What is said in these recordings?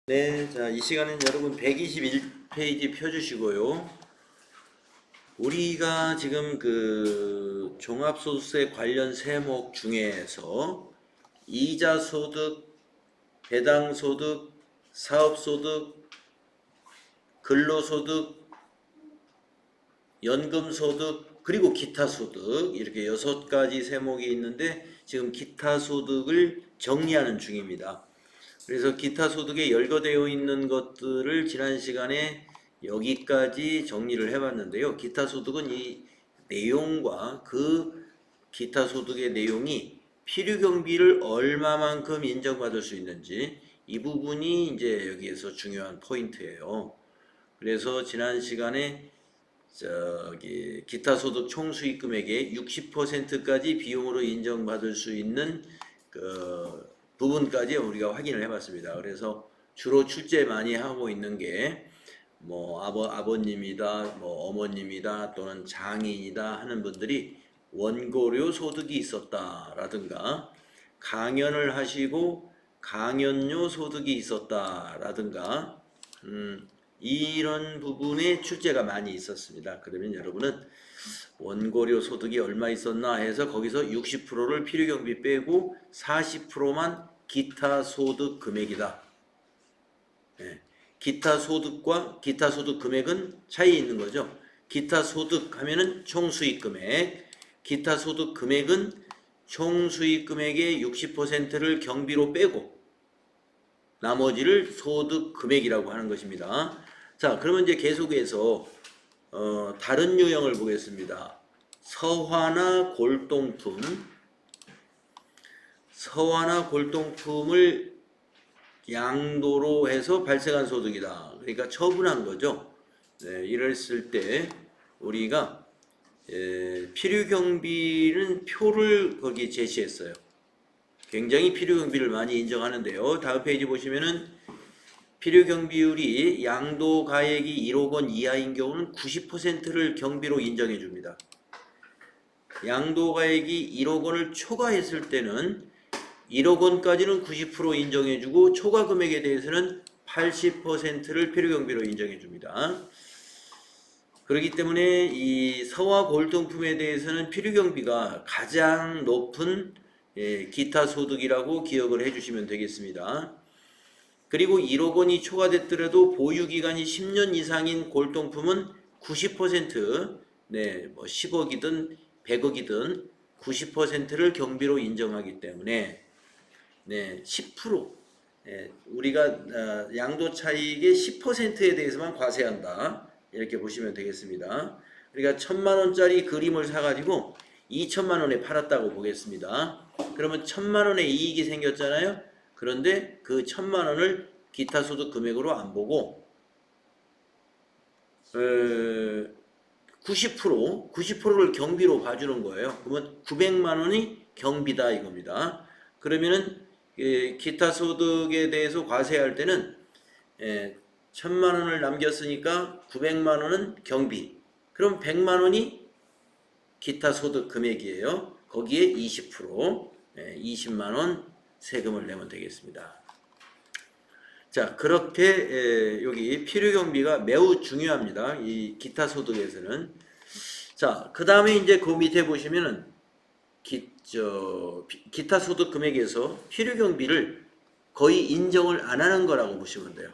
네, 자, 이 시간은 여러분 121페이지 펴주시고요. 우리가 지금 그 종합소득세 관련 세목 중에서 이자소득, 배당소득, 사업소득, 근로소득, 연금소득, 그리고 기타소득 이렇게 6가지 세목이 있는데 지금 기타소득을 정리하는 중입니다. 그래서 기타 소득에 열거되어 있는 것들을 지난 시간에 여기까지 정리를 해봤는데요. 기타 소득은 이 내용과 그 기타 소득의 내용이 필요경비를 얼마만큼 인정받을 수 있는지 이 부분이 이제 여기에서 중요한 포인트예요. 그래서 지난 시간에 기타 소득 총수익 금액의 60%까지 비용으로 인정받을 수 있는 그 부분까지 우리가 확인을 해봤습니다. 그래서 주로 출제 많이 하고 있는 게 뭐 아버님이다, 뭐 어머님이다, 또는 장인이다 하는 분들이 원고료 소득이 있었다라든가 강연을 하시고 강연료 소득이 있었다라든가 이런 부분에 출제가 많이 있었습니다. 그러면 여러분은 원고료 소득이 얼마 있었나 해서 거기서 60%를 필요경비 빼고 40%만 기타 소득 금액이다. 네. 기타 소득과 기타 소득 금액은 차이 있는 거죠. 기타 소득 하면은 총수익 금액, 기타 소득 금액은 총수익 금액의 60%를 경비로 빼고 나머지를 소득 금액이라고 하는 것입니다. 자, 그러면 이제 계속해서 다른 유형을 보겠습니다. 서화나 골동품. 서화나 골동품을 양도로 해서 발생한 소득이다. 그러니까 처분한 거죠. 네, 이랬을 때 우리가 필요경비는 표를 거기에 제시했어요. 굉장히 필요경비를 많이 인정하는데요. 다음 페이지 보시면은 필요경비율이 양도가액이 1억 원 이하인 경우는 90%를 경비로 인정해 줍니다. 양도가액이 1억 원을 초과했을 때는 1억 원까지는 90% 인정해 주고 초과 금액에 대해서는 80%를 필요경비로 인정해 줍니다. 그렇기 때문에 이 서화 골동품에 대해서는 필요경비가 가장 높은 기타 소득이라고 기억을 해주시면 되겠습니다. 그리고 1억 원이 초과됐더라도 보유기간이 10년 이상인 골동품은 90%, 뭐 10억이든 100억이든 90%를 경비로 인정하기 때문에 10%, 우리가 양도 차익의 10%에 대해서만 과세한다. 이렇게 보시면 되겠습니다. 우리가 1,000만 원짜리 그림을 사가지고 2천만 원에 팔았다고 보겠습니다. 그러면 1,000만 원의 이익이 생겼잖아요. 그런데 그 1,000만 원을 기타 소득 금액으로 안 보고 90%를 경비로 봐주는 거예요. 그러면 900만 원이 경비다 이겁니다. 그러면은 기타 소득에 대해서 과세할 때는 1,000만 원을 남겼으니까 900만 원은 경비. 그럼 100만 원이 기타 소득 금액이에요. 거기에 20%, 20만 원 세금을 내면 되겠습니다. 자, 그렇게 여기 필요경비가 매우 중요합니다. 이 기타 소득에서는. 자, 그 다음에 이제 그 밑에 보시면은 기타 소득 금액에서 필요경비를 거의 인정을 안 하는 거라고 보시면 돼요.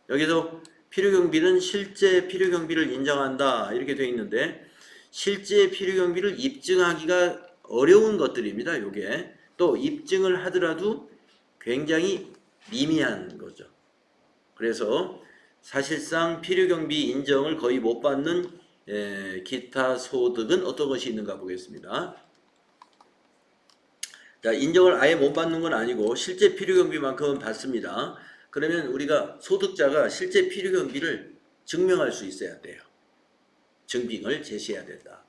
여기서 필요경비는 실제 필요경비를 인정한다 이렇게 되어 있는데 실제 필요경비를 입증하기가 어려운 것들입니다. 요게 또 입증을 하더라도 굉장히 미미한 거죠. 그래서 사실상 필요경비 인정을 거의 못 받는 기타 소득은 어떤 것이 있는가 보겠습니다. 자, 인정을 아예 못 받는 건 아니고 실제 필요경비만큼은 받습니다. 그러면 우리가 소득자가 실제 필요경비를 증명할 수 있어야 돼요. 증빙을 제시해야 된다.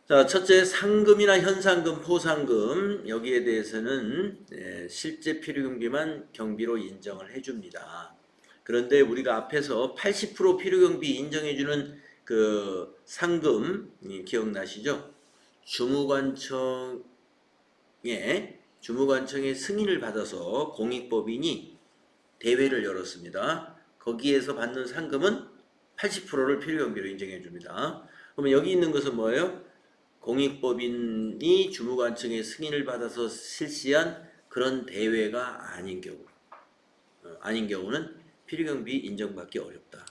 자, 첫째 상금이나 현상금, 포상금 여기에 대해서는 실제 필요경비만 경비로 인정을 해줍니다. 그런데 우리가 앞에서 80% 필요경비 인정해주는 그 상금 기억나시죠? 주무관청의 승인을 받아서 공익법인이 대회를 열었습니다. 거기에서 받는 상금은 80%를 필요경비로 인정해 줍니다. 그러면 여기 있는 것은 뭐예요? 공익법인이 주무관청의 승인을 받아서 실시한 그런 대회가 아닌 경우, 아닌 경우는 필요경비 인정받기 어렵다.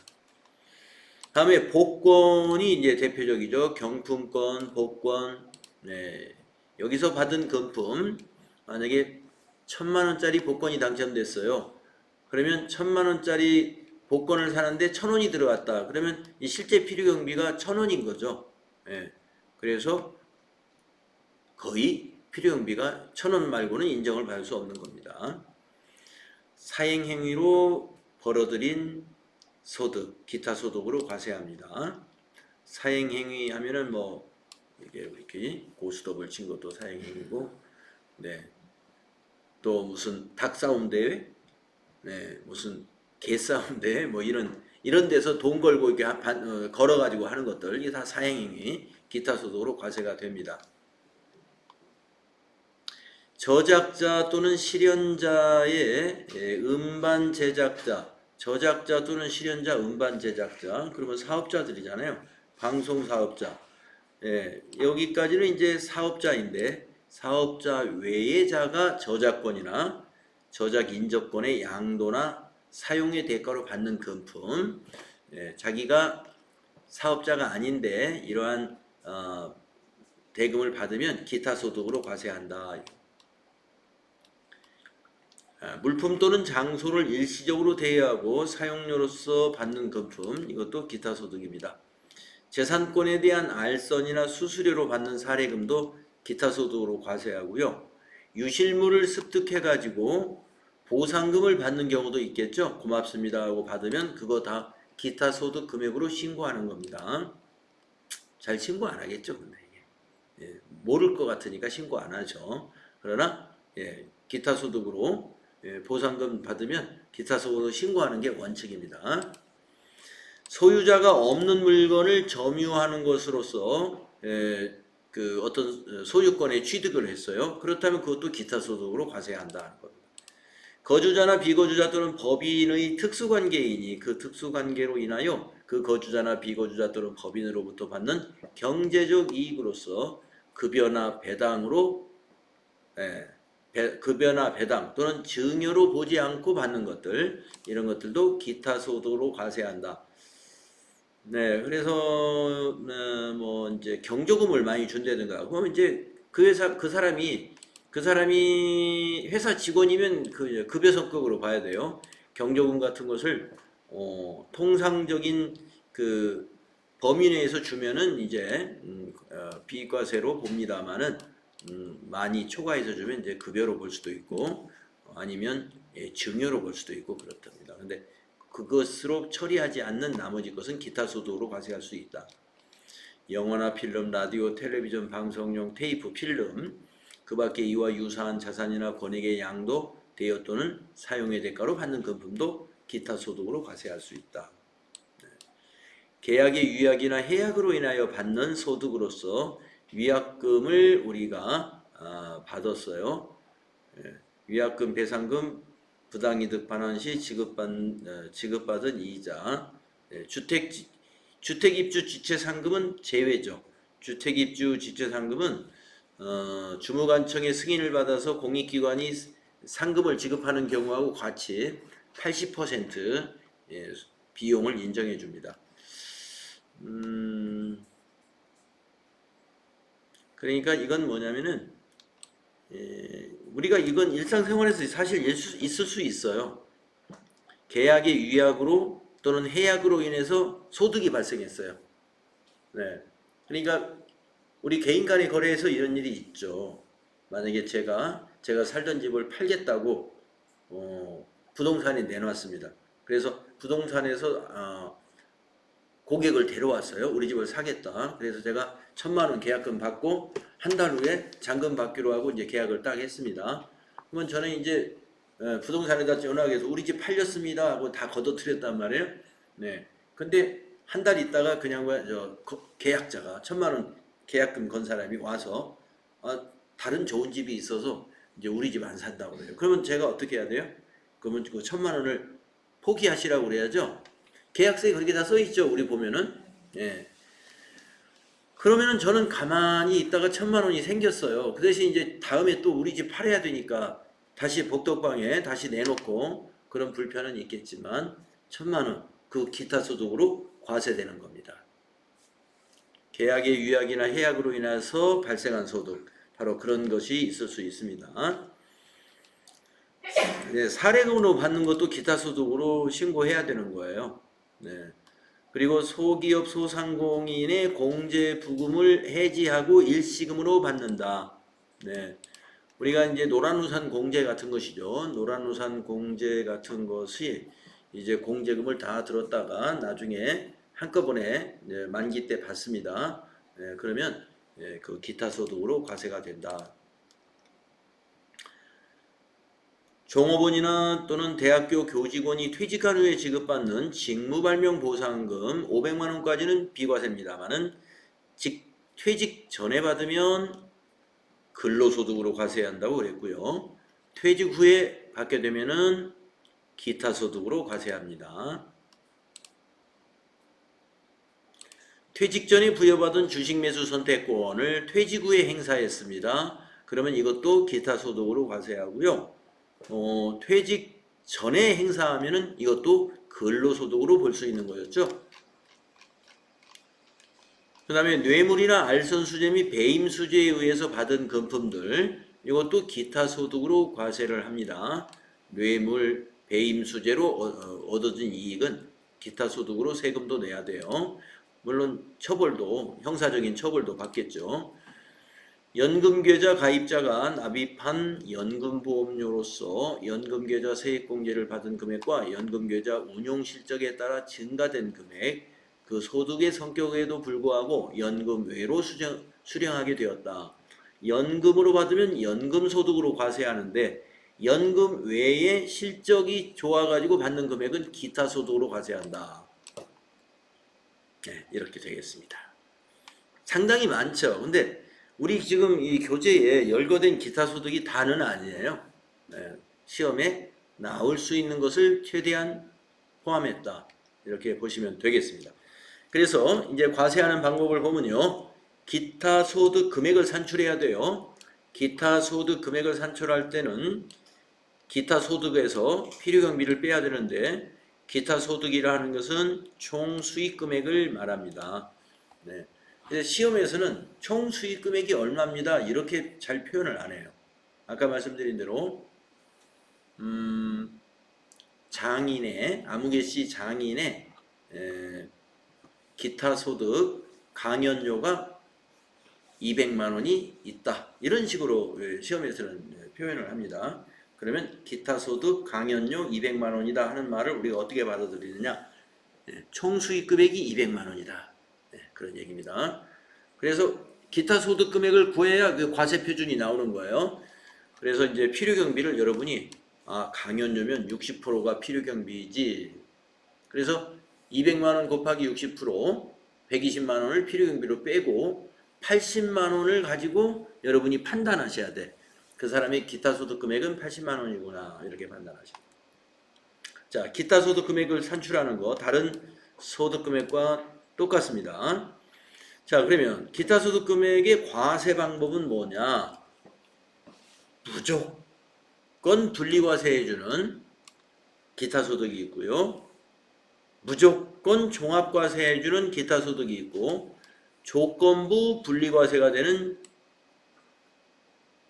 다음에 복권이 이제 대표적이죠. 경품권, 복권. 네. 여기서 받은 금품, 만약에 1000만원짜리 복권이 당첨됐어요. 그러면 1000만원짜리 복권을 사는데 1000원이 들어갔다. 그러면 이 실제 필요경비가 1000원인 거죠. 예. 그래서 거의 필요경비가 1000원 말고는 인정을 받을 수 없는 겁니다. 사행행위로 벌어들인 소득, 기타 소득으로 과세합니다. 사행행위 하면은 뭐 이렇게 고스톱을 친 것도 사행행위고, 네. 또 무슨 닭싸움 대회, 네, 무슨 개싸움 대회, 뭐 이런 데서 돈 걸고 이렇게 걸어가지고 하는 것들, 이게 다 사행행위, 기타 소득으로 과세가 됩니다. 저작자 또는 실현자의 음반 제작자, 저작자 또는 실현자, 음반 제작자, 그러면 사업자들이잖아요. 방송 사업자. 예, 여기까지는 이제 사업자인데, 사업자 외의 자가 저작권이나 저작 인접권의 양도나 사용의 대가로 받는 금품, 예, 자기가 사업자가 아닌데 이러한 대금을 받으면 기타 소득으로 과세한다. 물품 또는 장소를 일시적으로 대여하고 사용료로서 받는 금품, 이것도 기타 소득입니다. 재산권에 대한 알선이나 수수료로 받는 사례금도 기타 소득으로 과세하고요. 유실물을 습득해가지고 보상금을 받는 경우도 있겠죠. 고맙습니다 하고 받으면 그거 다 기타 소득 금액으로 신고하는 겁니다. 잘 신고 안 하겠죠. 근데 이게. 예, 모를 것 같으니까 신고 안 하죠. 그러나 기타 소득으로 보상금 받으면 기타 소득으로 신고하는 게 원칙입니다. 소유자가 없는 물건을 점유하는 것으로서 그 어떤 소유권에 취득을 했어요. 그렇다면 그것도 기타 소득으로 과세한다는 겁니다. 거주자나 비거주자 또는 법인의 특수관계인이 그 특수관계로 인하여 그 거주자나 비거주자 또는 법인으로부터 받는 경제적 이익으로서 급여나 배당으로 급여나 배당 또는 증여로 보지 않고 받는 것들, 이런 것들도 기타 소득으로 과세한다. 네, 그래서 뭐 이제 경조금을 많이 준다든가, 그러면 이제 그 사람이 회사 직원이면 그 급여 성격으로 봐야 돼요. 경조금 같은 것을 통상적인 그 범위 내에서 주면은 이제 비과세로 봅니다만은 많이 초과해서 주면 이제 급여로 볼 수도 있고 아니면 증여로 볼 수도 있고 그렇답니다. 근데 그것으로 처리하지 않는 나머지 것은 기타 소득으로 과세할 수 있다. 영화나 필름, 라디오, 텔레비전, 방송용, 테이프, 필름, 그 밖에 이와 유사한 자산이나 권익의 양도, 대여 또는 사용의 대가로 받는 금품도 기타 소득으로 과세할 수 있다. 계약의 위약이나 해약으로 인하여 받는 소득으로서 위약금을 우리가 받았어요. 위약금, 배상금, 부당이득 반환 시 지급받은 이자, 주택입주 지체상금은 제외죠. 주택입주 지체상금은 주무관청의 승인을 받아서 공익기관이 상금을 지급하는 경우하고 같이 80% 비용을 인정해 줍니다. 그러니까 이건 뭐냐면은 우리가 이건 일상생활에서 사실 있을 수 있어요. 계약의 위약으로 또는 해약으로 인해서 소득이 발생했어요. 네. 그러니까 우리 개인 간의 거래에서 이런 일이 있죠. 만약에 제가 살던 집을 팔겠다고 부동산에 내놨습니다. 그래서 부동산에서 고객을 데려왔어요. 우리 집을 사겠다. 그래서 제가 1000만 원 계약금 받고 한 달 후에 잔금 받기로 하고 이제 계약을 딱 했습니다. 그러면 저는 이제 부동산에다 전화해서 우리 집 팔렸습니다 하고 다 걷어들였단 말이에요. 네. 근데 한 달 있다가 그냥 계약자가 1000만 원 계약금 건 사람이 와서 다른 좋은 집이 있어서 이제 우리 집 안 산다고 그래요. 그러면 제가 어떻게 해야 돼요? 그러면 그 1,000만 원을 포기하시라고 그래야죠. 계약서에 그렇게 다 써 있죠. 우리 보면은. 예. 그러면은 저는 가만히 있다가 1,000만 원이 생겼어요. 그 대신 이제 다음에 또 우리 집 팔아야 되니까 다시 복덕방에 다시 내놓고 그런 불편은 있겠지만 1,000만 원 그 기타 소득으로 과세되는 겁니다. 계약의 유약이나 해약으로 인해서 발생한 소득 바로 그런 것이 있을 수 있습니다. 네, 사례금으로 받는 것도 기타 소득으로 신고해야 되는 거예요. 네. 그리고 소기업 소상공인의 공제 부금을 해지하고 일시금으로 받는다. 네. 우리가 이제 노란우산 공제 같은 것이죠. 노란우산 공제 같은 것이 이제 공제금을 다 들었다가 나중에 한꺼번에 만기 때 받습니다. 네, 그러면 그 기타 소득으로 과세가 된다. 종업원이나 또는 대학교 교직원이 퇴직한 후에 지급받는 직무발명보상금 500만 원까지는 비과세입니다만은 퇴직 전에 받으면 근로소득으로 과세해야 한다고 그랬고요. 퇴직 후에 받게 되면은 기타 소득으로 과세합니다. 퇴직 전에 부여받은 주식 매수 선택권을 퇴직 후에 행사했습니다. 그러면 이것도 기타 소득으로 과세하고요. 퇴직 전에 행사하면은 이것도 근로소득으로 볼 수 있는 거였죠. 그 다음에 뇌물이나 알선수재 및 배임수재에 의해서 받은 금품들 이것도 기타 소득으로 과세를 합니다. 뇌물, 배임수재로 얻어진 이익은 기타 소득으로 세금도 내야 돼요. 물론 처벌도 형사적인 처벌도 받겠죠. 연금계좌 가입자가 납입한 연금보험료로서 연금계좌 세액공제를 받은 금액과 연금계좌 운용실적에 따라 증가된 금액 그 소득의 성격에도 불구하고 연금 외로 수령하게 되었다. 연금으로 받으면 연금소득으로 과세하는데 연금 외에 실적이 좋아가지고 받는 금액은 기타소득으로 과세한다. 네, 이렇게 되겠습니다. 상당히 많죠. 근데 우리 지금 이 교재에 열거된 기타소득이 다는 아니에요. 네, 시험에 나올 수 있는 것을 최대한 포함했다. 이렇게 보시면 되겠습니다. 그래서 이제 과세하는 방법을 보면요. 기타 소득 금액을 산출해야 돼요. 기타 소득 금액을 산출할 때는 기타 소득에서 필요경비를 빼야 되는데 기타 소득이라는 것은 총 수익 금액을 말합니다. 네. 시험에서는 총 수익 금액이 얼마입니다. 이렇게 잘 표현을 안 해요. 아까 말씀드린 대로 장인의 아무개씨 장인의 기타 소득 강연료가 200만 원이 있다. 이런 식으로 시험에서는 표현을 합니다. 그러면 기타 소득 강연료 200만 원이다 하는 말을 우리가 어떻게 받아들이느냐? 총 수익 금액이 200만 원이다. 그런 얘기입니다. 그래서 기타 소득 금액을 구해야 그 과세 표준이 나오는 거예요. 그래서 이제 필요경비를 여러분이 강연료면 60%가 필요경비지. 그래서 200만 원 곱하기 60% 120만 원을 필요경비로 빼고 80만 원을 가지고 여러분이 판단하셔야 돼. 그 사람의 기타 소득 금액은 80만 원이구나. 이렇게 판단하셔야 돼. 자, 기타 소득 금액을 산출하는 거 다른 소득 금액과 똑같습니다. 자, 그러면 기타 소득 금액의 과세 방법은 뭐냐? 무조건 분리과세해주는 기타 소득이 있고요. 무조건 종합과세해주는 기타 소득이 있고 조건부 분리과세가 되는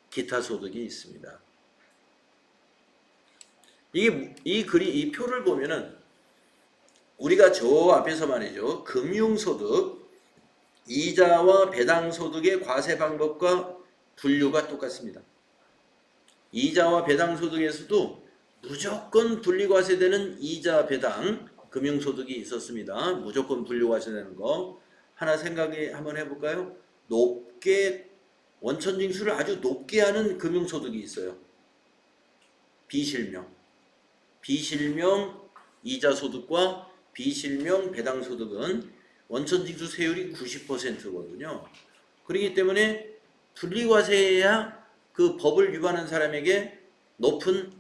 기타 소득이 있습니다. 이 표를 보면은 우리가 저 앞에서 말이죠. 금융소득, 이자와 배당소득의 과세 방법과 분류가 똑같습니다. 이자와 배당소득에서도 무조건 분리과세되는 이자, 배당, 금융소득이 있었습니다. 무조건 분리과세되는 거. 하나 생각해 한번 해볼까요? 높게 원천징수를 아주 높게 하는 금융소득이 있어요. 비실명 이자소득과 비실명 배당소득은 원천징수 세율이 90%거든요. 그렇기 때문에 분리과세해야 그 법을 위반한 사람에게 높은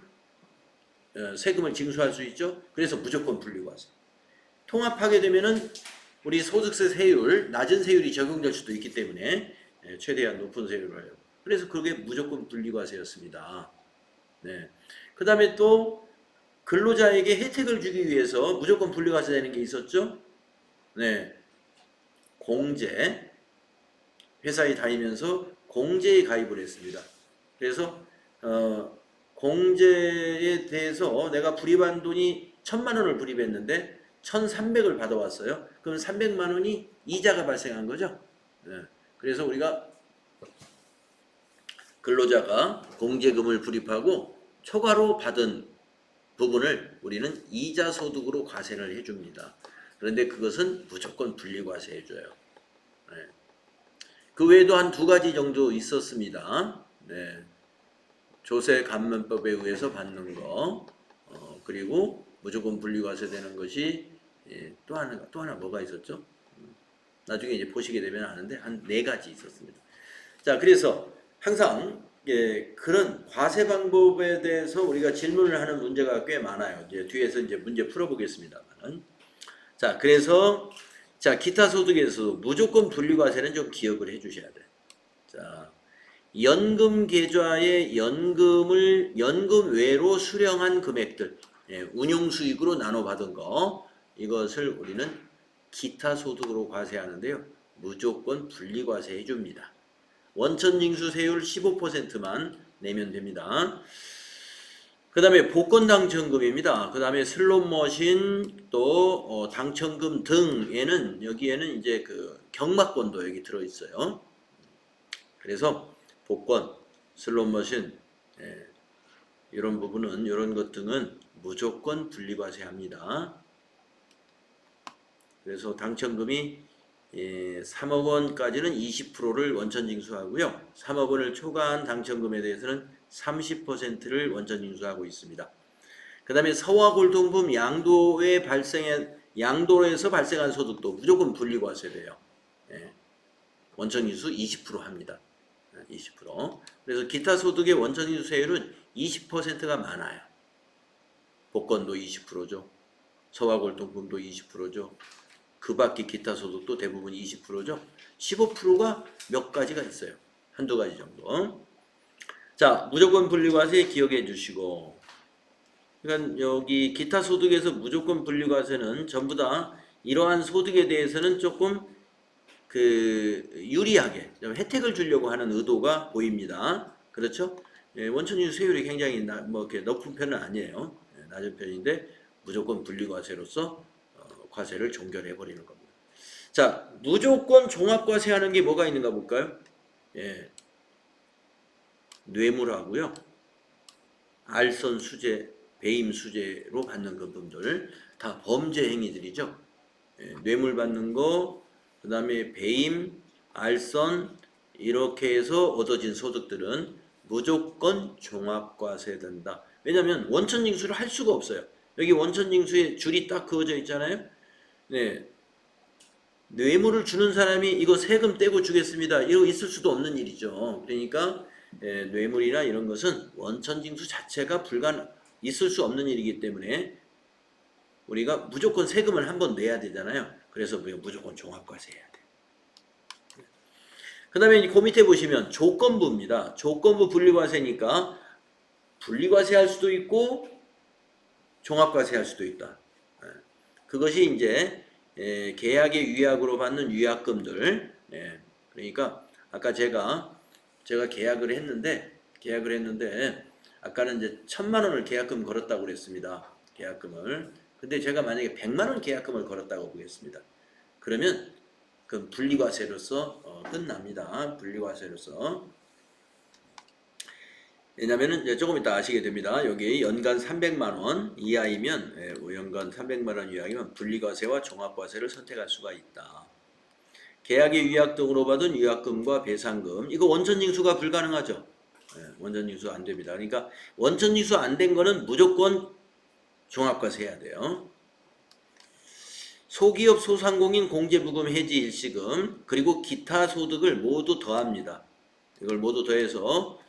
세금을 징수할 수 있죠. 그래서 무조건 분리과세. 통합하게 되면은 우리 소득세 세율, 낮은 세율이 적용될 수도 있기 때문에 최대한 높은 세율을 하려고. 그래서 그게 무조건 분리과세였습니다. 네. 그 다음에 또 근로자에게 혜택을 주기 위해서 무조건 분리과세 되는 게 있었죠. 네. 공제. 회사에 다니면서 공제에 가입을 했습니다. 그래서 공제에 대해서 내가 불입한 돈이 1,000만 원을 불입했는데 1,300을 받아왔어요. 그럼 300만 원이 이자가 발생한 거죠. 네. 그래서 우리가 근로자가 공제금을 불입하고 초과로 받은 부분을 우리는 이자 소득으로 과세를 해줍니다. 그런데 그것은 무조건 분리과세 해줘요. 네. 그 외에도 한 2가지 정도 있었습니다. 네. 조세 감면법에 의해서 받는 거, 그리고 무조건 분리과세 되는 것이 또 하나 뭐가 있었죠? 나중에 이제 보시게 되면 아는데 한 4가지 있었습니다. 자, 그래서 항상 그런 과세 방법에 대해서 우리가 질문을 하는 문제가 꽤 많아요. 이제 뒤에서 이제 문제 풀어보겠습니다만은. 자, 그래서 자, 기타 소득에서도 무조건 분리과세는 좀 기억을 해주셔야 돼. 자, 연금 계좌에 연금 외로 수령한 금액들, 운용수익으로 나눠받은 거, 이것을 우리는 기타 소득으로 과세하는데요. 무조건 분리과세 해줍니다. 원천징수세율 15%만 내면 됩니다. 그 다음에 복권당첨금입니다. 그 다음에 슬롯머신 또 당첨금 등에는 여기에는 이제 그 경마권도 여기 들어있어요. 그래서 복권, 슬롯머신 이런 부분은 이런 것 등은 무조건 분리과세합니다. 그래서 당첨금이 3억 원까지는 20%를 원천징수하고요. 3억 원을 초과한 당첨금에 대해서는 30%를 원천징수하고 있습니다. 그 다음에 서화골동품 양도에서 발생한 소득도 무조건 분리과세돼요. 원천징수 20% 합니다. 20%. 그래서 기타 소득의 원천징수 세율은 20%가 많아요. 복권도 20%죠. 서화골동품도 20%죠. 그 밖에 기타 소득도 대부분 20%죠. 15%가 몇 가지가 있어요. 한두 가지 정도. 자, 무조건 분리과세 기억해 주시고, 그러니까 여기 기타 소득에서 무조건 분리과세는 전부 다 이러한 소득에 대해서는 조금 유리하게 혜택을 주려고 하는 의도가 보입니다. 그렇죠? 원천징수 세율이 굉장히 이렇게 높은 편은 아니에요. 낮은 편인데 무조건 분리과세로서 과세를 종결해 버리는 겁니다. 자, 무조건 종합과세하는 게 뭐가 있는가 볼까요? 뇌물하고요, 알선 수재, 배임 수재로 받는 금품들 다 범죄 행위들이죠. 뇌물 받는 거, 그 다음에 배임, 알선 이렇게 해서 얻어진 소득들은 무조건 종합과세된다. 왜냐하면 원천징수를 할 수가 없어요. 여기 원천징수에 줄이 딱 그어져 있잖아요. 네, 뇌물을 주는 사람이 이거 세금 떼고 주겠습니다. 이거 있을 수도 없는 일이죠. 그러니까 뇌물이나 이런 것은 원천징수 자체가 있을 수 없는 일이기 때문에 우리가 무조건 세금을 한번 내야 되잖아요. 그래서 우리가 무조건 종합과세 해야 돼요. 그 다음에 그 밑에 보시면 조건부입니다. 조건부 분리과세니까 분리과세 할 수도 있고 종합과세 할 수도 있다. 그것이 이제 계약의 위약으로 받는 위약금들. 그러니까 아까 제가 계약을 했는데 아까는 이제 1,000만 원을 계약금 걸었다고 그랬습니다. 계약금을. 근데 제가 만약에 100만 원 계약금을 걸었다고 보겠습니다. 그러면 그 분리과세로서 끝납니다. 분리과세로서. 왜냐면은 이제 조금 이따 아시게 됩니다. 여기 연간 300만 원 이하이면, 연간 300만 원 이하이면 분리과세와 종합과세를 선택할 수가 있다. 계약의 위약 등으로 받은 위약금과 배상금, 이거 원천징수가 불가능하죠. 원천징수 안 됩니다. 그러니까 원천징수 안 된 거는 무조건 종합과세 해야 돼요. 소기업 소상공인 공제부금 해지 일시금 그리고 기타 소득을 모두 더합니다. 이걸 모두 더해서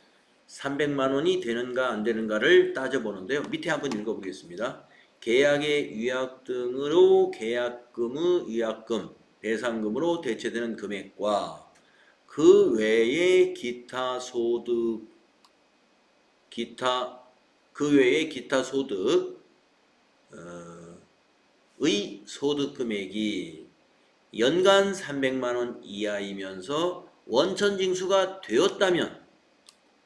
300만 원이 되는가 안 되는가를 따져보는데요. 밑에 한번 읽어보겠습니다. 계약의 위약 등으로 계약금의 위약금, 배상금으로 대체되는 금액과 그 외의 기타 소득, 의 소득 금액이 연간 300만 원 이하이면서 원천징수가 되었다면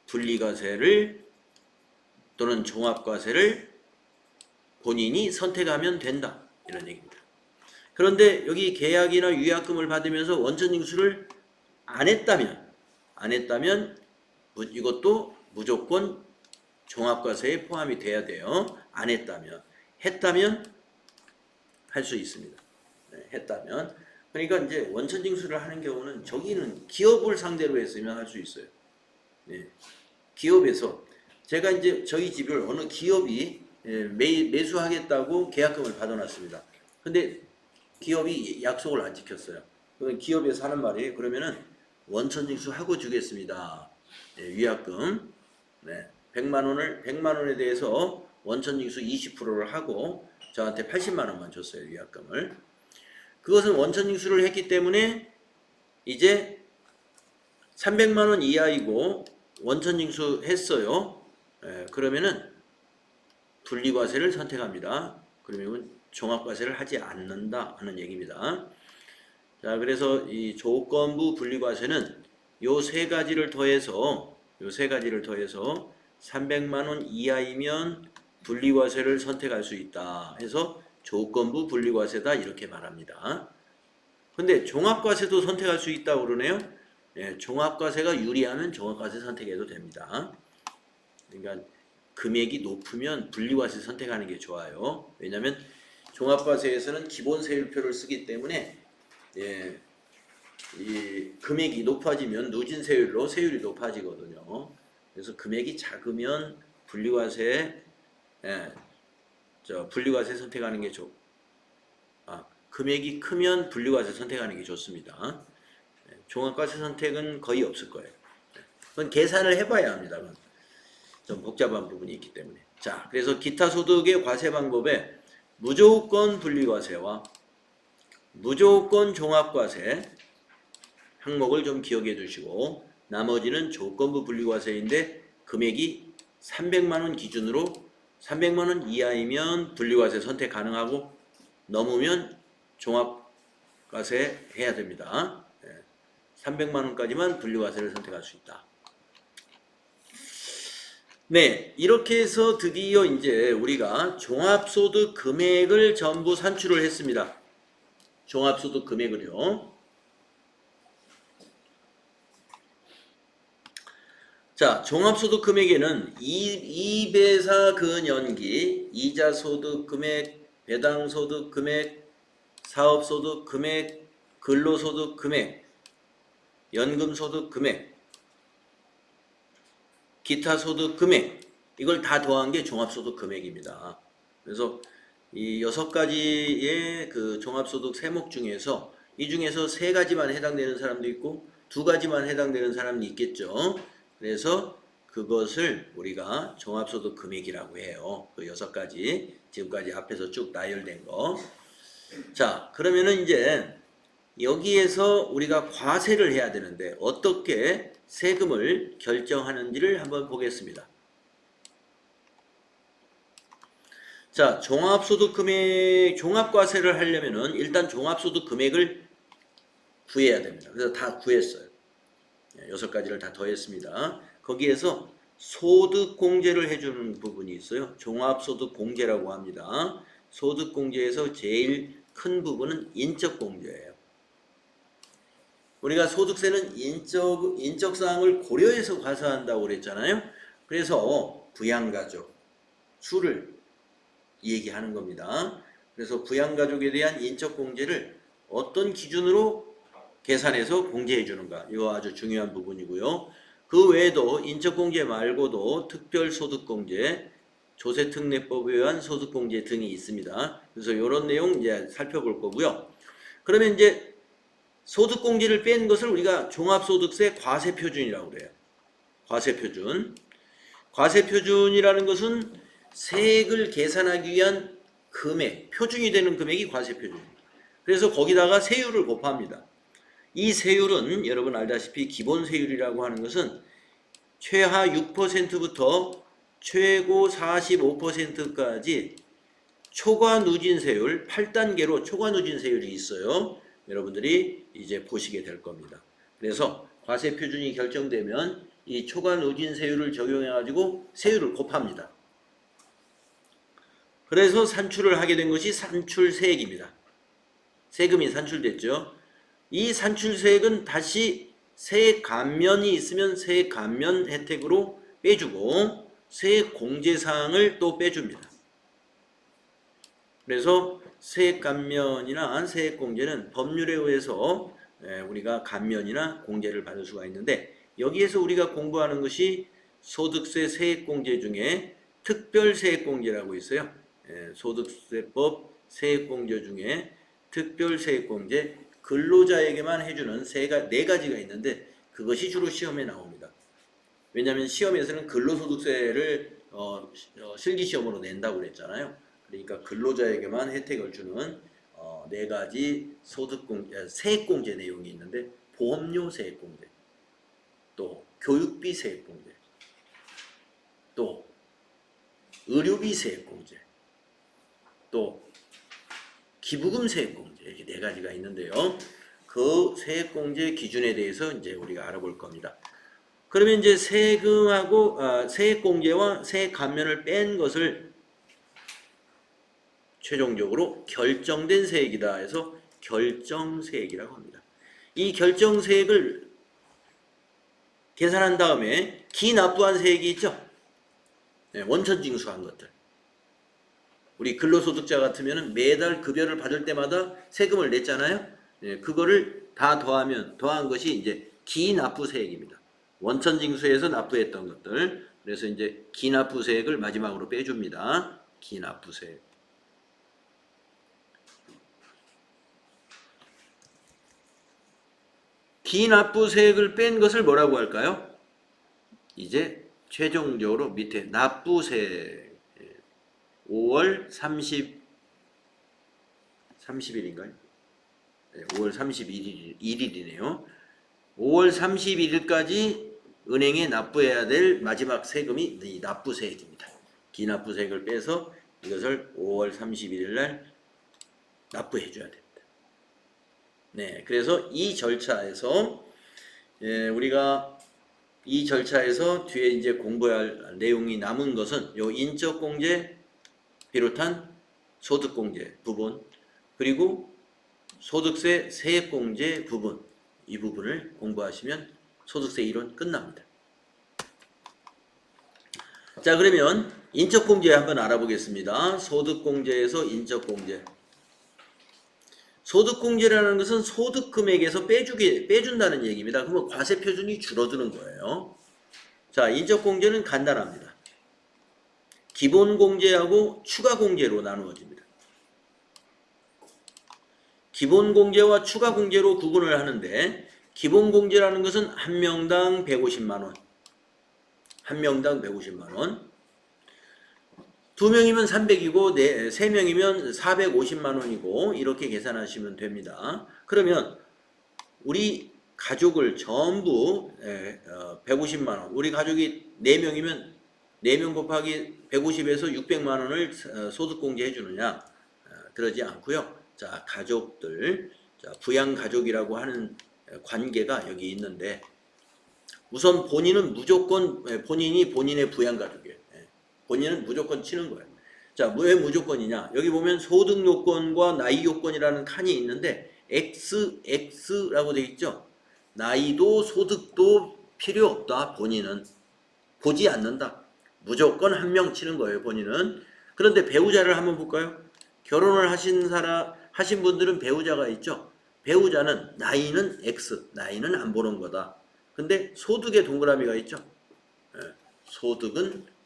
분리과세를 또는 종합과세를 본인이 선택하면 된다. 이런 얘기입니다. 그런데 여기 계약이나 위약금을 받으면서 원천징수를 안 했다면 이것도 무조건 종합과세에 포함이 돼야 돼요. 안 했다면. 했다면 할 수 있습니다. 네, 했다면. 그러니까 이제 원천징수를 하는 경우는 저기는 기업을 상대로 했으면 할 수 있어요. 네. 기업에서 제가 이제 저희 집을 어느 기업이 매수하겠다고 계약금을 받아놨습니다. 근데 기업이 약속을 안 지켰어요. 기업에서 하는 말이 그러면은 원천징수 하고 주겠습니다. 네, 위약금 100만 원에 대해서 원천징수 20%를 하고 저한테 80만 원만 줬어요. 위약금을. 그것은 원천징수를 했기 때문에 이제 300만 원 이하이고 원천징수 했어요. 그러면은 분리과세를 선택합니다. 그러면 종합과세를 하지 않는다 하는 얘기입니다. 자, 그래서 이 조건부 분리과세는 요 세 가지를 더해서 300만 원 이하이면 분리과세를 선택할 수 있다 해서 조건부 분리과세다 이렇게 말합니다. 근데 종합과세도 선택할 수 있다고 그러네요. 종합과세가 유리하면 종합과세 선택해도 됩니다. 그러니까 금액이 높으면 분리과세 선택하는 게 좋아요. 왜냐하면 종합과세에서는 기본 세율표를 쓰기 때문에 이 금액이 높아지면 누진 세율로 세율이 높아지거든요. 그래서 금액이 작으면 분리과세 선택하는 게 금액이 크면 분리과세 선택하는 게 좋습니다. 종합과세 선택은 거의 없을 거예요. 그건 계산을 해봐야 합니다. 좀 복잡한 부분이 있기 때문에. 자, 그래서 기타 소득의 과세 방법에 무조건 분리과세와 무조건 종합과세 항목을 좀 기억해 두시고 나머지는 조건부 분리과세인데 금액이 300만 원 기준으로 300만 원 이하이면 분리과세 선택 가능하고 넘으면 종합과세 해야 됩니다. 300만 원까지만 분리과세를 선택할 수 있다. 네, 이렇게 해서 드디어 이제 우리가 종합소득 금액을 전부 산출을 했습니다. 종합소득 금액을요. 자, 종합소득 금액에는 2배사 근연기, 이자소득 금액, 배당소득 금액, 사업소득 금액, 근로소득 금액, 연금소득 금액, 기타소득 금액, 이걸 다 더한 게 종합소득 금액입니다. 그래서 이 6가지의 그 종합소득 세목 중에서 이 중에서 3가지만 해당되는 사람도 있고 2가지만 해당되는 사람이 있겠죠. 그래서 그것을 우리가 종합소득 금액이라고 해요. 그 6가지 지금까지 앞에서 쭉 나열된 거. 자, 그러면은 이제 여기에서 우리가 과세를 해야 되는데 어떻게 세금을 결정하는지를 한번 보겠습니다. 자, 종합소득 금액, 종합과세를 하려면은 일단 종합소득 금액을 구해야 됩니다. 그래서 다 구했어요. 6가지를 다 더했습니다. 거기에서 소득공제를 해주는 부분이 있어요. 종합소득공제라고 합니다. 소득공제에서 제일 큰 부분은 인적공제예요. 우리가 소득세는 인적사항을 고려해서 과세한다고 그랬잖아요. 그래서 부양가족, 수를 얘기하는 겁니다. 그래서 부양가족에 대한 인적공제를 어떤 기준으로 계산해서 공제해 주는가, 이거 아주 중요한 부분이고요. 그 외에도 인적공제 말고도 특별소득공제, 조세특례법에 의한 소득공제 등이 있습니다. 그래서 이런 내용 이제 살펴볼 거고요. 그러면 이제 소득공제를 뺀 것을 우리가 종합소득세 과세표준이라고 그래요. 과세표준. 과세표준이라는 것은 세액을 계산하기 위한 금액, 표준이 되는 금액이 과세표준입니다. 그래서 거기다가 세율을 곱합니다. 이 세율은 여러분 알다시피 기본세율이라고 하는 것은 최하 6%부터 최고 45%까지 초과 누진세율 8단계로 초과 누진세율이 있어요. 여러분들이 이제 보시게 될 겁니다. 그래서 과세표준이 결정되면 이 초과 누진세율을 적용해가지고 세율을 곱합니다. 그래서 산출을 하게 된 것이 산출세액입니다. 세금이 산출됐죠. 이 산출세액은 다시 세액 감면이 있으면 세액 감면 혜택으로 빼주고 세액 공제사항을 또 빼줍니다. 그래서 세액 감면이나 세액 공제는 법률에 의해서 우리가 감면이나 공제를 받을 수가 있는데 여기에서 우리가 공부하는 것이 소득세 세액 공제 중에 특별 세액 공제라고 있어요. 소득세법 세액 공제 중에 특별 세액 공제 근로자에게만 해주는 네 가지가 있는데 그것이 주로 시험에 나옵니다. 왜냐하면 시험에서는 근로소득세를 실기시험으로 낸다고 그랬잖아요. 그러니까 근로자에게만 혜택을 주는 네 가지 세액공제 내용이 있는데 보험료 세액공제, 또 교육비 세액공제, 또 의료비 세액공제, 또 기부금 세액공제 이렇게 네 가지가 있는데요. 그 세액공제 기준에 대해서 이제 우리가 알아볼 겁니다. 그러면 이제 세금하고 세액공제와 세액 감면을 뺀 것을 최종적으로 결정된 세액이다 해서 결정세액이라고 합니다. 이 결정세액을 계산한 다음에 기납부한 세액이 있죠. 원천징수한 것들. 우리 근로소득자 같으면 매달 급여를 받을 때마다 세금을 냈잖아요. 그거를 다 더한 것이 이제 기납부세액입니다. 원천징수에서 납부했던 것들. 그래서 이제 기납부세액을 마지막으로 빼줍니다. 기납부세액. 기납부세액을 뺀 것을 뭐라고 할까요? 이제 최종적으로 밑에 납부세액 5월 30일인가요? 네, 5월 31일이네요. 5월 31일까지 은행에 납부해야 될 마지막 세금이 이 납부세액입니다. 기납부세액을 빼서 이것을 5월 31일 날 납부해 줘야 됩니다. 네, 그래서 이 절차에서 우리가 이 절차에서 뒤에 이제 공부해야 할 내용이 남은 것은 요 인적공제 비롯한 소득공제 부분 그리고 소득세 세액공제 부분 이 부분을 공부하시면 소득세 이론 끝납니다. 자, 그러면 인적공제 한번 알아보겠습니다. 소득공제에서 인적공제. 소득공제라는 것은 소득금액에서 빼준다는 얘기입니다. 그러면 과세표준이 줄어드는 거예요. 자, 인적공제는 간단합니다. 기본공제하고 추가공제로 나누어집니다. 기본공제와 추가공제로 구분을 하는데 기본공제라는 것은 한 명당 150만원 한 명당 150만원 2명이면 300이고 3명이면 450만원이고 이렇게 계산하시면 됩니다. 그러면 우리 가족을 전부 150만원 우리 가족이 4명이면 4명 곱하기 150에서 600만원을 소득공제 해주느냐 그러지 않고요. 자, 가족들 부양가족이라고 하는 관계가 여기 있는데 우선 본인은 무조건 본인이 본인의 부양가족이에요. 본인은 무조건 치는 거예요. 자, 왜 무조건이냐? 여기 보면 소득 요건과 나이 요건이라는 칸이 있는데 X라고 되어 있죠. 나이도 소득도 필요 없다. 본인은 보지 않는다. 무조건 한 명 치는 거예요. 본인은. 그런데 배우자를 한번 볼까요? 결혼을 하신 분들은 배우자가 있죠. 배우자는 나이는 X, 나이는 안 보는 거다. 근데 소득에 동그라미가 있죠. 소득은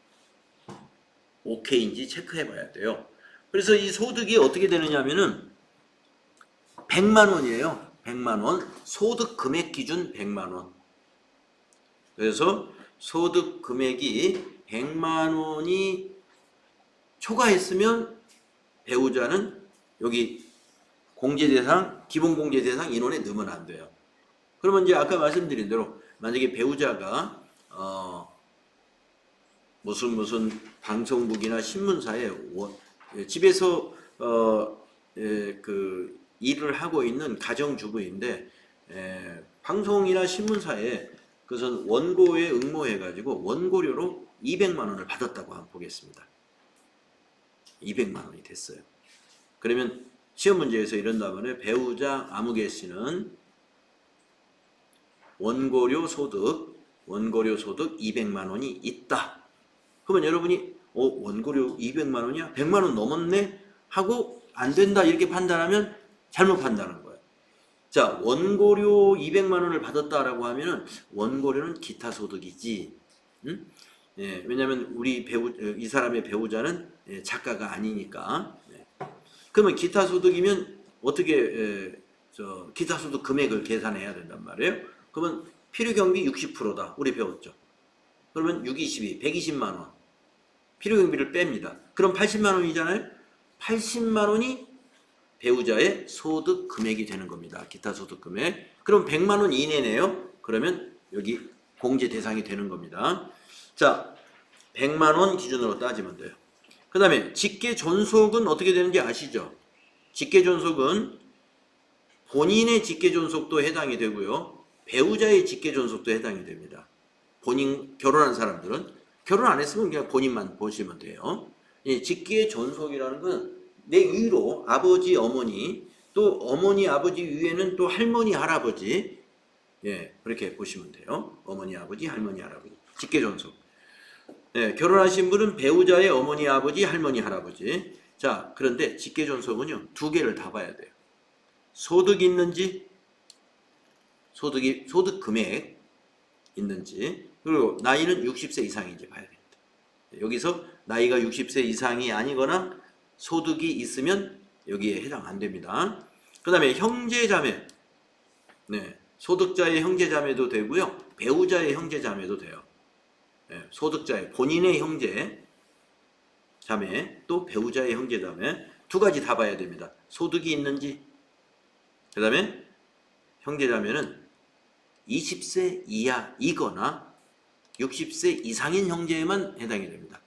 오케이인지 체크해 봐야 돼요. 그래서 이 소득이 어떻게 되느냐 하면은 100만 원이에요. 100만 원. 소득 금액 기준 100만 원. 그래서 소득 금액이 100만 원이 초과했으면 배우자는 여기 공제대상, 기본공제대상 인원에 넣으면 안 돼요. 그러면 이제 아까 말씀드린 대로 만약에 배우자가 무슨 방송국이나 신문사에 집에서 그 일을 하고 있는 가정주부인데 방송이나 신문사에 그것은 원고에 응모해가지고 원고료로 200만 원을 받았다고 한번 보겠습니다. 200만 원이 됐어요. 그러면 시험 문제에서 이런다면 배우자 아무개 씨는 원고료 소득 200만 원이 있다. 그러면 여러분이 원고료 200만 원이야? 100만 원 넘었네? 하고 안 된다 이렇게 판단하면 잘못 판단한 거예요. 자, 원고료 200만 원을 받았다라고 하면은 원고료는 기타 소득이지. 응? 예, 왜냐하면 이 사람의 배우자는 작가가 아니니까. 그러면 기타 소득이면 어떻게 기타 소득 금액을 계산해야 된단 말이에요. 그러면 필요경비 60%다. 우리 배웠죠. 그러면 6, 22, 120만 원. 필요경비를 뺍니다. 그럼 80만 원이잖아요. 80만 원이 배우자의 소득 금액이 되는 겁니다. 기타 소득 금액. 그럼 100만 원 이내네요. 그러면 여기 공제 대상이 되는 겁니다. 자, 100만 원 기준으로 따지면 돼요. 그 다음에 직계존속은 어떻게 되는지 아시죠? 직계존속은 본인의 직계존속도 해당이 되고요. 배우자의 직계존속도 해당이 됩니다. 본인 결혼한 사람들은 결혼 안 했으면 그냥 본인만 보시면 돼요. 직계존속이라는 건 내 위로 아버지, 어머니, 또 어머니, 아버지 위에는 또 할머니, 할아버지, 그렇게 보시면 돼요. 어머니, 아버지, 할머니, 할아버지. 직계존속. 결혼하신 분은 배우자의 어머니, 아버지, 할머니, 할아버지. 자, 그런데 직계존속은요, 두 개를 다 봐야 돼요. 소득이 있는지, 소득 금액 있는지, 그리고 나이는 60세 이상인지 봐야 됩니다. 여기서 나이가 60세 이상이 아니거나 소득이 있으면 여기에 해당 안 됩니다. 그 다음에 형제자매. 소득자의 형제자매도 되고요. 배우자의 형제자매도 돼요. 소득자의 본인의 형제자매 또 배우자의 형제자매 두 가지 다 봐야 됩니다. 소득이 있는지. 그 다음에 형제자매는 20세 이하이거나 60세 이상인 형제에만 해당이 됩니다.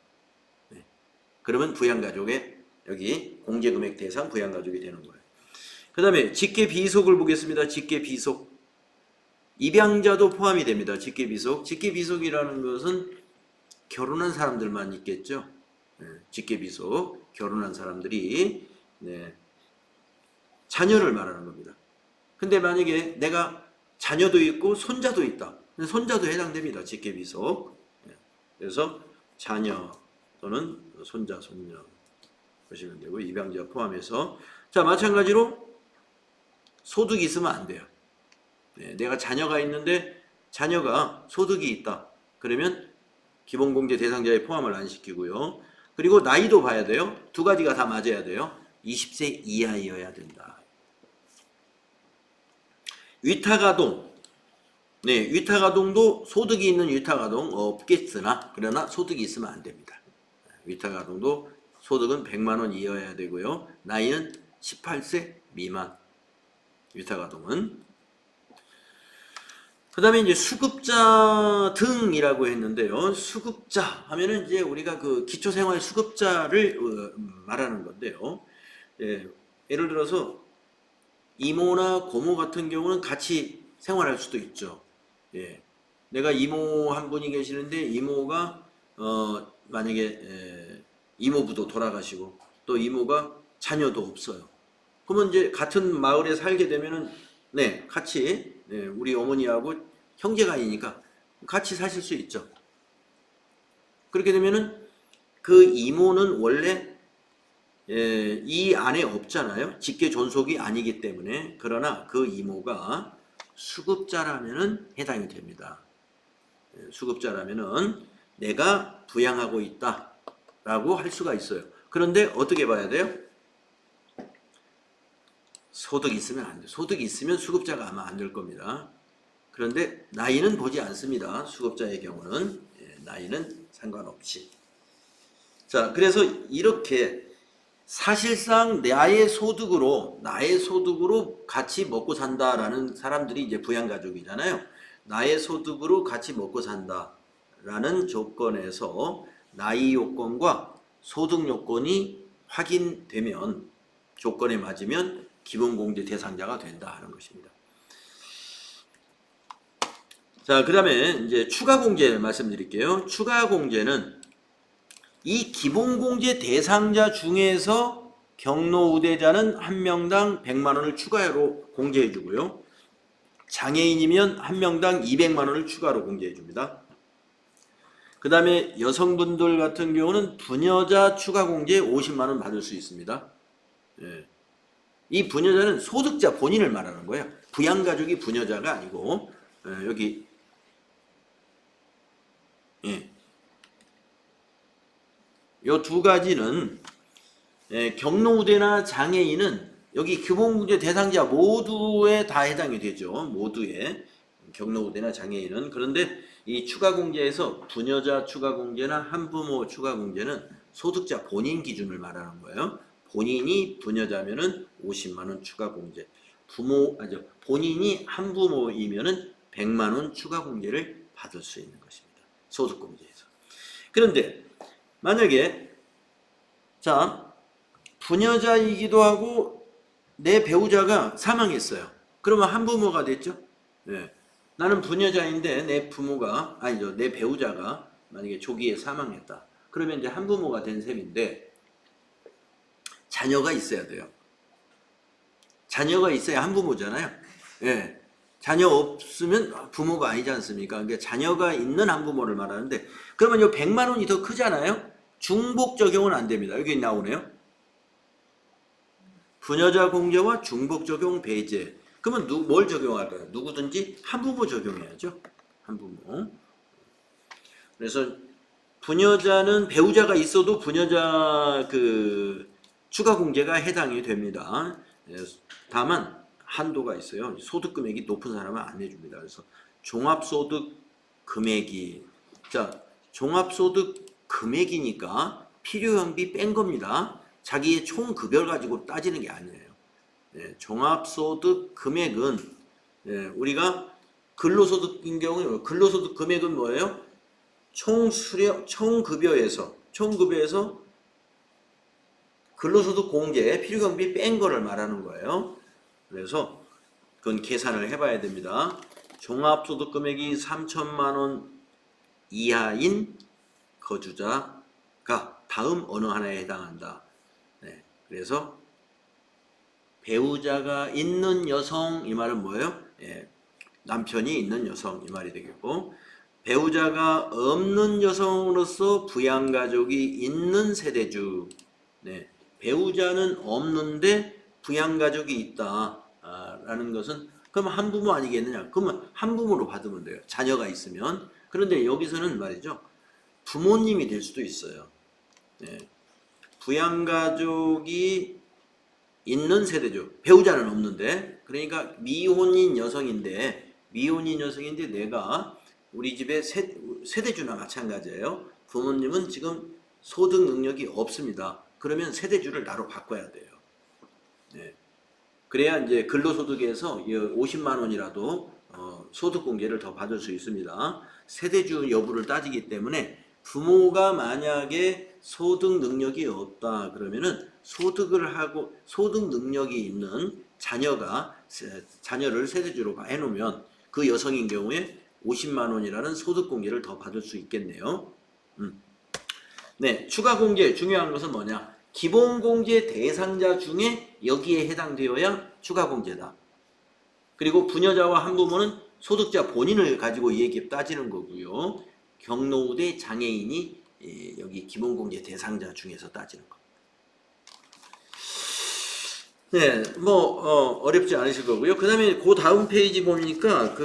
그러면 부양가족의 여기 공제금액 대상 부양가족이 되는 거예요. 그 다음에 직계비속을 보겠습니다. 직계비속. 입양자도 포함이 됩니다. 직계비속. 직계비속이라는 것은 결혼한 사람들만 있겠죠. 직계비속. 결혼한 사람들이 자녀를 말하는 겁니다. 근데 만약에 내가 자녀도 있고 손자도 있다. 손자도 해당됩니다. 직계비속. 그래서 자녀 또는 손자, 손녀 보시면 되고 입양자 포함해서. 자, 마찬가지로 소득이 있으면 안 돼요. 내가 자녀가 있는데 자녀가 소득이 있다. 그러면 기본공제 대상자에 포함을 안 시키고요. 그리고 나이도 봐야 돼요. 두 가지가 다 맞아야 돼요. 20세 이하여야 된다. 위탁아동. 위탁아동도 소득이 있는 위탁아동 없겠으나 그러나 소득이 있으면 안 됩니다. 위탁아동도 소득은 100만 원 이하여야 되고요. 나이는 18세 미만. 위탁아동은. 그 다음에 이제 수급자 등이라고 했는데요. 수급자 하면은 이제 우리가 그 기초생활 수급자를 말하는 건데요. 예를 들어서 이모나 고모 같은 경우는 같이 생활할 수도 있죠. 내가 이모 한 분이 계시는데 이모가 만약에 이모부도 돌아가시고 또 이모가 자녀도 없어요. 그러면 이제 같은 마을에 살게 되면은 같이 우리 어머니하고 형제간이니까 같이 사실 수 있죠. 그렇게 되면은 그 이모는 원래 이 안에 없잖아요. 직계존속이 아니기 때문에. 그러나 그 이모가 수급자라면은 해당이 됩니다. 수급자라면은 내가 부양하고 있다라고 할 수가 있어요. 그런데 어떻게 봐야 돼요? 소득이 있으면 안 돼요. 소득이 있으면 수급자가 아마 안 될 겁니다. 그런데 나이는 보지 않습니다. 수급자의 경우는 나이는 상관없이. 자, 그래서 이렇게 사실상 나의 소득으로 같이 먹고 산다라는 사람들이 이제 부양가족이잖아요. 나의 소득으로 같이 먹고 산다라는 조건에서 나이 요건과 소득 요건이 확인되면, 조건에 맞으면 기본공제 대상자가 된다 하는 것입니다. 자, 그 다음에 이제 추가공제 말씀드릴게요. 추가공제는 이 기본공제 대상자 중에서 경로우대자는 한 명당 100만 원을 추가로 공제해 주고요. 장애인이면 한 명당 200만 원을 추가로 공제해 줍니다. 그 다음에 여성분들 같은 경우는 부녀자 추가공제 50만 원 받을 수 있습니다. 예. 이 부녀자는 소득자 본인을 말하는 거예요. 부양가족이 부녀자가 아니고, 여기 요 두 가지는, 경로우대나 장애인은 여기 기본공제 대상자 모두에 다 해당이 되죠. 모두에, 경로우대나 장애인은. 그런데 이 추가공제에서 부녀자 추가공제나 한부모 추가공제는 소득자 본인 기준을 말하는 거예요. 본인이 부녀자면은 50만 원 추가공제, 본인이 한부모이면은 100만 원 추가공제를 받을 수 있는 것입니다. 소득공제에서. 그런데 만약에 자, 부녀자이기도 하고 내 배우자가 사망했어요. 그러면 한부모가 됐죠? 네. 나는 부녀자인데 내 배우자가 만약에 조기에 사망했다. 그러면 이제 한부모가 된 셈인데, 자녀가 있어야 돼요. 자녀가 있어야 한부모잖아요. 예. 자녀 없으면 부모가 아니지 않습니까? 그러니까 자녀가 있는 한부모를 말하는데, 그러면 요 100만 원이 더 크잖아요? 중복 적용은 안 됩니다. 여기 나오네요. 부녀자 공제와 중복 적용 배제. 그러면 뭘 적용할까요? 누구든지 한부모 적용해야죠. 한부모. 그래서 부녀자는 배우자가 있어도 부녀자 추가 공제가 해당이 됩니다. 다만 한도가 있어요. 소득 금액이 높은 사람은 안 내줍니다. 그래서 종합소득 금액이, 자, 종합소득 금액이니까 필요형비 뺀 겁니다. 자기의 총 급여를 가지고 따지는 게 아니에요. 종합소득 금액은, 우리가 근로소득인 경우에 근로소득 금액은 뭐예요? 총급여에서 근로소득 공제 필요경비 뺀 거를 말하는 거예요. 그래서 그건 계산을 해봐야 됩니다. 종합소득 금액이 3천만 원 이하인 거주자가 다음 어느 하나에 해당한다. 그래서 배우자가 있는 여성, 이 말은 뭐예요? 남편이 있는 여성, 이 말이 되겠고, 배우자가 없는 여성으로서 부양가족이 있는 세대주. 배우자는 없는데 부양가족이 있다 라는 것은, 그럼 한부모 아니겠느냐? 그러면 한부모로 받으면 돼요. 자녀가 있으면. 그런데 여기서는 말이죠, 부모님이 될 수도 있어요. 부양가족이 있는 세대죠. 배우자는 없는데, 그러니까 미혼인 여성인데 내가 우리 집에 세대주나 마찬가지예요. 부모님은 지금 소득 능력이 없습니다. 그러면 세대주를 나로 바꿔야 돼요. 그래야 이제 근로소득에서 50만 원이라도 소득공제를 더 받을 수 있습니다. 세대주 여부를 따지기 때문에, 부모가 만약에 소득 능력이 없다 그러면은 소득을 하고 소득 능력이 있는 자녀를 세대주로 해놓으면 그 여성인 경우에 50만 원이라는 소득공제를 더 받을 수 있겠네요. 추가공제 중요한 것은 뭐냐? 기본공제 대상자 중에 여기에 해당되어야 추가공제다. 그리고 부녀자와 한부모는 소득자 본인을 가지고 이 얘기 따지는 거고요. 경로우대 장애인이 여기 기본공제 대상자 중에서 따지는 거. 어렵지 않으실 거고요. 그 다음에 그 다음 페이지 보니까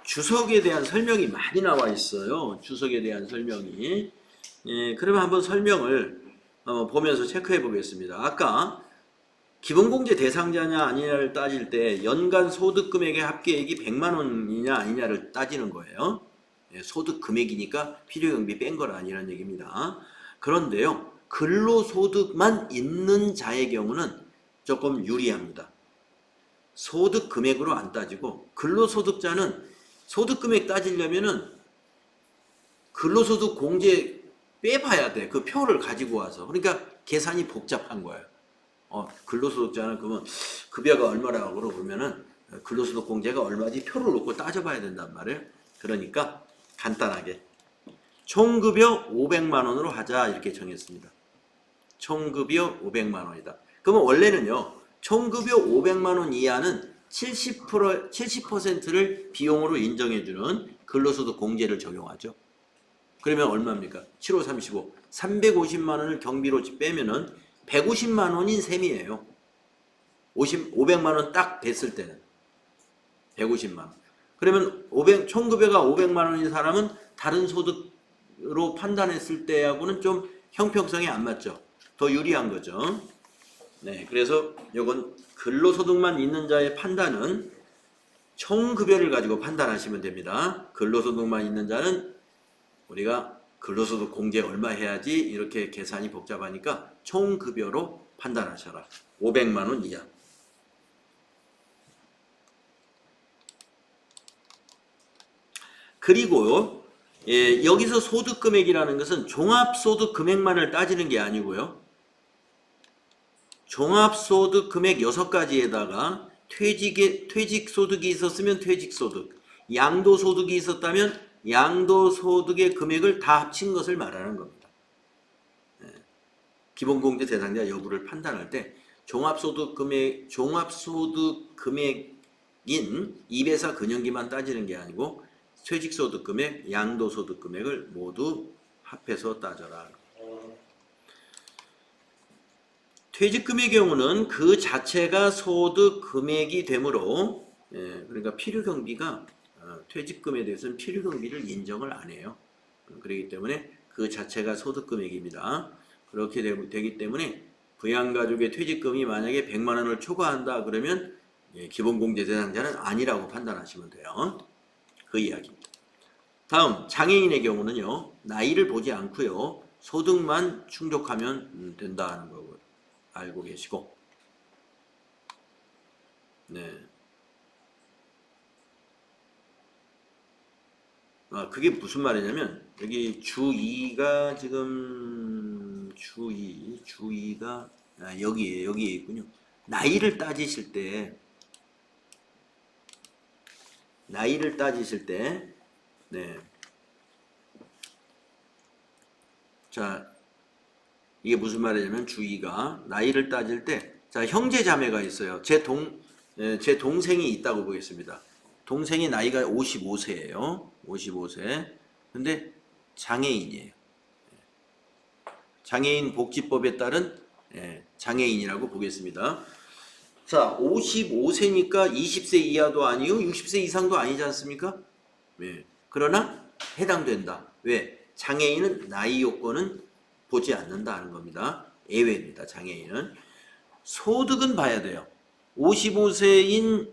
주석에 대한 설명이 많이 나와 있어요. 주석에 대한 설명이. 그러면 한번 설명을 보면서 체크해 보겠습니다. 아까 기본공제 대상자냐 아니냐를 따질 때 연간 소득금액의 합계액이 100만 원이냐 아니냐를 따지는 거예요. 소득 금액이니까 필요경비 뺀 건 아니라는 얘기입니다. 그런데요, 근로소득만 있는 자의 경우는 조금 유리합니다. 소득 금액으로 안 따지고 근로소득자는 소득 금액 따지려면은 근로소득 공제 빼봐야 돼. 그 표를 가지고 와서. 그러니까 계산이 복잡한 거예요. 근로소득자는 그러면 급여가 얼마라고 그러면은 근로소득 공제가 얼마지 표를 놓고 따져봐야 된단 말이에요. 그러니까 간단하게 총급여 500만 원으로 하자 이렇게 정했습니다. 총급여 500만 원이다. 그러면 원래는요, 총급여 500만 원 이하는 70%를 비용으로 인정해주는 근로소득 공제를 적용하죠. 그러면 얼마입니까? 7, 5, 35. 350만 원을 경비로 빼면은 150만 원인 셈이에요. 500만 원 딱 됐을 때는. 150만 원. 그러면 총급여가 500만 원인 사람은 다른 소득으로 판단했을 때하고는 좀 형평성이 안 맞죠. 더 유리한 거죠. 네, 그래서 이건 근로소득만 있는 자의 판단은 총급여를 가지고 판단하시면 됩니다. 근로소득만 있는 자는 우리가 근로소득 공제 얼마 해야지 이렇게 계산이 복잡하니까 총급여로 판단하셔라. 500만 원 이하. 그리고 여기서 소득금액이라는 것은 종합소득 금액만을 따지는 게 아니고요. 종합소득 금액 6가지에다가 퇴직소득이 있었으면 퇴직소득, 양도소득이 있었다면 양도소득의 금액을 다 합친 것을 말하는 겁니다. 기본공제 대상자 여부를 판단할 때 종합소득 금액인 입에서 근연기만 따지는 게 아니고 퇴직소득 금액, 양도소득 금액을 모두 합해서 따져라. 퇴직금의 경우는 그 자체가 소득 금액이 되므로 그러니까 필요경비가 퇴직금에 대해서는 필요경비를 인정을 안 해요. 그렇기 때문에 그 자체가 소득 금액입니다. 그렇게 되기 때문에 부양가족의 퇴직금이 만약에 100만 원을 초과한다 그러면 기본공제 대상자는 아니라고 판단하시면 돼요. 그 이야기입니다. 다음 장애인의 경우는요. 나이를 보지 않고요. 소득만 충족하면 된다는 거고요. 알고 계시고, 네. 그게 무슨 말이냐면, 여기 주2가 지금, 주2가, 여기에 있군요. 나이를 따지실 때, 네. 자, 이게 무슨 말이냐면 주2가 나이를 따질 때, 자, 형제 자매가 있어요. 제 동생이 있다고 보겠습니다. 동생이 나이가 55세예요. 55세. 근데 장애인이에요. 장애인 복지법에 따른 장애인이라고 보겠습니다. 자, 55세니까 20세 이하도 아니고 60세 이상도 아니지 않습니까? 네. 그러나 해당된다. 왜? 장애인은 나이 요건은 보지 않는다는 겁니다. 예외입니다. 장애인은. 소득은 봐야 돼요. 55세인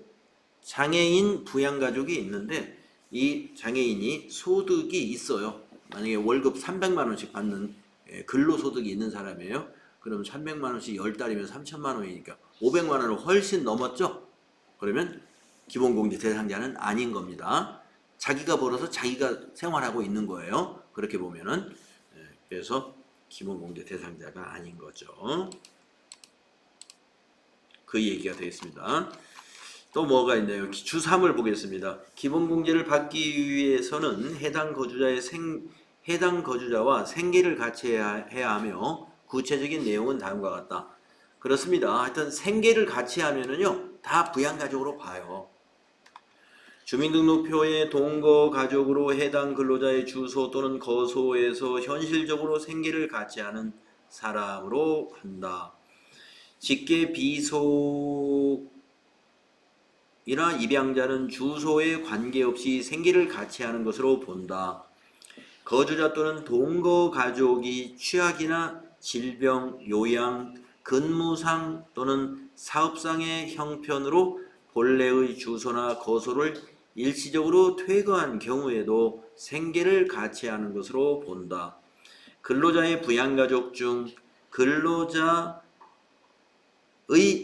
장애인 부양가족이 있는데 이 장애인이 소득이 있어요. 만약에 월급 300만 원씩 받는 근로소득이 있는 사람이에요. 그럼 300만 원씩 10달이면 3천만 원이니까 500만 원을 훨씬 넘었죠? 그러면 기본공제 대상자는 아닌 겁니다. 자기가 벌어서 자기가 생활하고 있는 거예요. 그렇게 보면은. 그래서 기본공제 대상자가 아닌 거죠. 그 얘기가 되겠습니다. 또 뭐가 있나요? 주 3을 보겠습니다. 기본공제를 받기 위해서는 해당 거주자와 생계를 같이 해야 하며 구체적인 내용은 다음과 같다. 그렇습니다. 하여튼 생계를 같이 하면은요 다 부양가족으로 봐요. 주민등록표에 동거 가족으로 해당 근로자의 주소 또는 거소에서 현실적으로 생계를 같이 하는 사람으로 한다. 직계 비속이나 입양자는 주소에 관계없이 생계를 같이 하는 것으로 본다. 거주자 또는 동거 가족이 취약이나 질병, 요양, 근무상 또는 사업상의 형편으로 본래의 주소나 거소를 일시적으로 퇴거한 경우에도 생계를 가치하는 것으로 본다. 근로자의 부양가족 중 근로자의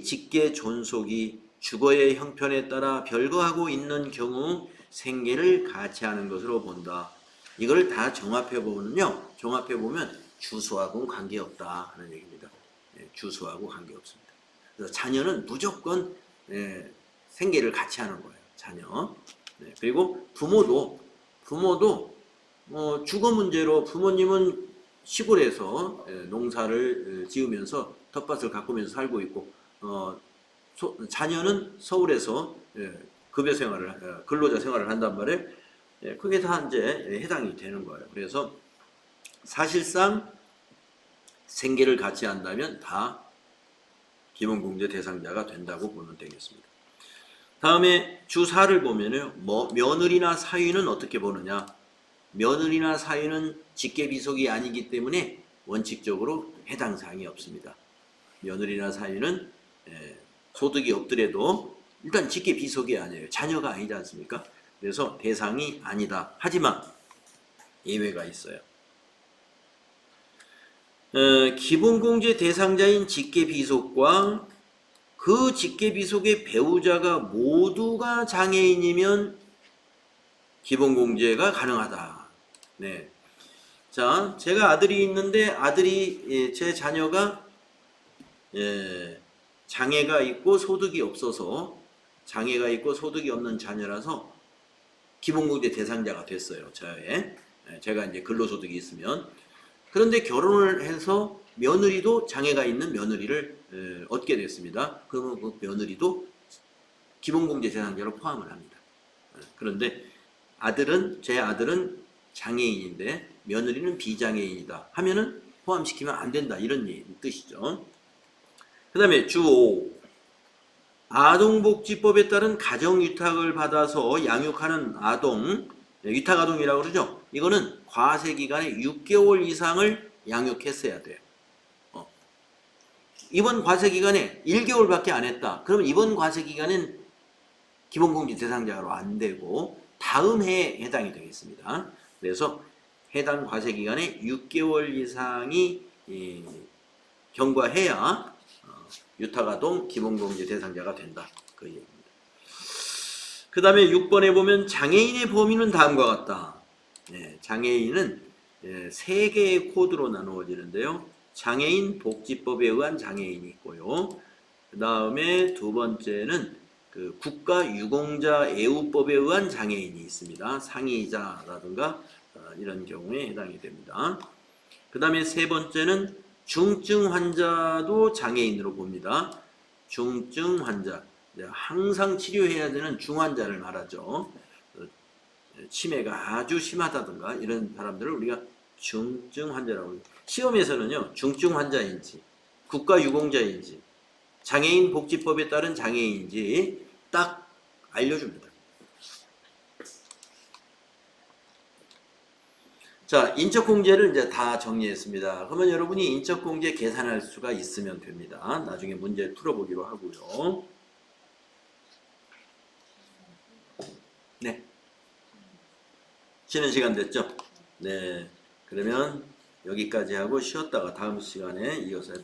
직계 존속이 주거의 형편에 따라 별거하고 있는 경우 생계를 가치하는 것으로 본다. 이걸 다 종합해 보면 주소하고는 관계없다 하는 얘기입니다. 주소하고 관계없습니다. 그래서 자녀는 무조건 생계를 같이 하는 거예요. 자녀. 그리고 부모도 주거 문제로 부모님은 시골에서 농사를 지으면서 텃밭을 가꾸면서 살고 있고 자녀는 서울에서 급여 생활을 근로자 생활을 한단 말이에요. 그게 다 이제 해당이 되는 거예요. 그래서 사실상 생계를 같이 한다면 다 기본공제 대상자가 된다고 보면 되겠습니다. 다음에 주 4를 보면요. 며느리나 사위는 어떻게 보느냐? 며느리나 사위는 직계비속이 아니기 때문에 원칙적으로 해당 사항이 없습니다. 며느리나 사위는 소득이 없더라도 일단 직계비속이 아니에요. 자녀가 아니지 않습니까? 그래서 대상이 아니다. 하지만 예외가 있어요. 기본공제 대상자인 직계비속과 그 직계비속의 배우자가 모두가 장애인이면 기본공제가 가능하다. 네. 자, 제가 아들이 있는데 제 자녀가 장애가 있고 소득이 없어서 장애가 있고 소득이 없는 자녀라서 기본공제 대상자가 됐어요. 제가 이제 근로소득이 있으면. 그런데 결혼을 해서 며느리도 장애가 있는 며느리를 얻게 됐습니다. 그러면 그 며느리도 기본공제 대상자로 포함을 합니다. 그런데 제 아들은 장애인인데 며느리는 비장애인이다 하면은 포함시키면 안 된다 이런 뜻이죠. 그 다음에 주 5. 아동복지법에 따른 가정위탁을 받아서 양육하는 아동, 위탁아동이라고 그러죠. 이거는 과세기간에 6개월 이상을 양육했어야 돼요. 이번 과세기간에 1개월밖에 안 했다. 그러면 이번 과세기간은 기본공제 대상자로 안 되고 다음 해에 해당이 되겠습니다. 그래서 해당 과세기간에 6개월 이상이 경과해야 유탁아동 기본공제 대상자가 된다. 그 얘기입니다. 그 다음에 6번에 보면 장애인의 범위는 다음과 같다. 장애인은 3개의 코드로 나누어지는데요. 장애인 복지법에 의한 장애인이 있고요. 그 다음에 두 번째는 그 국가유공자 애우법에 의한 장애인이 있습니다. 상이자라든가 이런 경우에 해당이 됩니다. 그 다음에 세 번째는 중증 환자도 장애인으로 봅니다. 중증 환자, 항상 치료해야 되는 중환자를 말하죠. 치매가 아주 심하다든가 이런 사람들을 우리가 중증 환자라고 합니다. 시험에서는요, 중증 환자인지 국가유공자인지 장애인 복지법에 따른 장애인인지 딱 알려줍니다. 자, 인적공제를 이제 다 정리했습니다. 그러면 여러분이 인적공제 계산할 수가 있으면 됩니다. 나중에 문제 풀어보기로 하고요. 네. 쉬는 시간 됐죠? 네. 그러면 여기까지 하고 쉬었다가 다음 시간에 이어서 해볼게요.